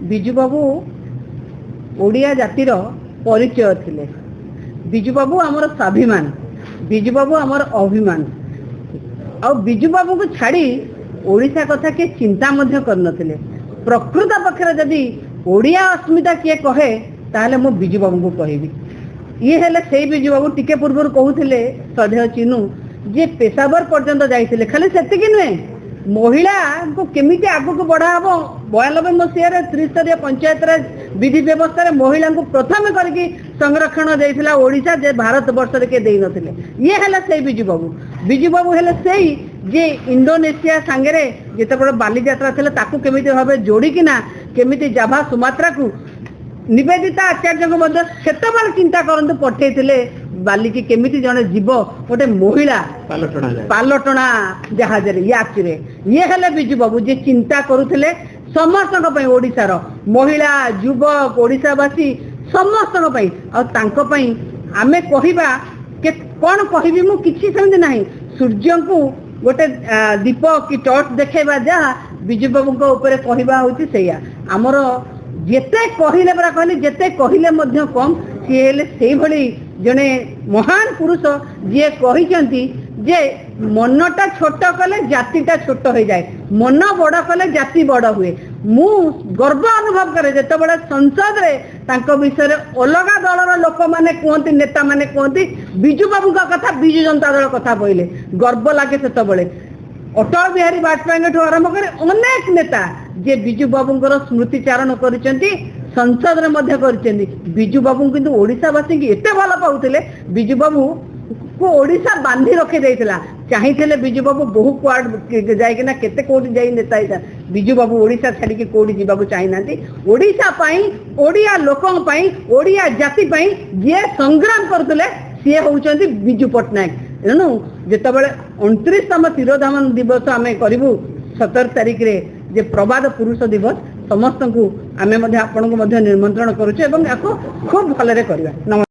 ବିଜୁ ବାବୁ ओडिया जातिर परिचय थिले। बिजू बाबू आमर स्वाभिमान, बिजू बाबू आमर अभिमान। आ बिजू बाबू को छाड़ी ओडिशा कथा के चिंता मध्य कर नथिले। प्रकृत पक्षरे जदि ओडिया अस्मिता किए कहे ताहले मो बिजू बाबू को कहबी। ये हेले सेई बिजू बाबू टिके पूर्व कहूथिले श्रद्धेय चिनू जे पेशावर पर्यंत जाइथिले। खाली सेतिकी नुहे, महिला को केमिति आगु को बढ़ा हबो 92 मसीह त्रिस्तरीय पंचायत राज विधि व्यवस्था महिला को प्रथम करके संरक्षण देइथिला ओडिशा जे भारत वर्ष के देई नथिले। ये हेले सेई बिजू बाबू। बिजू बाबू हेले सेई जे इंडोनेशिया सांगरे जेतेबेले बाली यात्रा थिले ताकू केमिति भाबे जोड़ी किना केमिति जाभा सुमात्रा को निवेदिता आचार्य को मध्य सेतेबेले चिंता करंतु पठेइथिले बाली की केमिति जने जीव गोटे महिला पालटणा जहाज रे यात्री रे। ये हेले बिजू बाबू जे चिंता करुथिले समस्त पई ओडिशार महिला युवक ओडिशावासी समस्त पई आ तांको पई आमे कहिबा के कोन कहिबी मु किछि समझ नाही। सूर्य को गोटे दीप की टॉर्च देखेबा जा बिजू बाबू को ऊपर कहिबा होती सैया हमर जेते कहिले परा कहली जेते कहिले मध्य कम सी हेले सेई भली जने महान पुरुष जे कहिचंती जे मनटा छोट कले जातिटा छोट हो जाए, मन बड़ कले जाति बड़ हुए। मु गर्व अनुभव करे जेते बड़ा संसद रे तांको विषय अलग दलर लोक माने कहती नेता माने कहती बिजू बाबू का कथा बिजू जनता दल कथा कहले गर्व लागे। सेते बड़े अटल बिहारी वाजपेयी ठू आरंभ करे अनेक नेता जे बिजू बाबूंकर स्मृतिचारण करिसेंती संसद रे मध्य करिसेंती। बिजू बाबू किंतु ओडिशावासी की एते भल पाउथिले बिजू बाबू को ओडिशा बांधी रखे देइथिला। चाहिथिले बिजू बाबू बहु क्वाड जाय कि ना केते कोटी जाई नेता इता बिजू बाबू ओडिशा छाडी के कोडी जीवाबू चाहि नांती। ओडिशा पई ओडिया लोकन पई ओडिया जाति पई जे संग्राम करथले सी होउचंती बिजू पटनायक। एनु जेतेबेले 29तम तिरोधामन दिवस आमे करिवु 17 तारिख रे जे प्रबाद पुरुष दिवस समस्त को आमे मध्ये आपन को मध्ये निमंत्रण करूचे एवं याको खूब भलरे करिवा।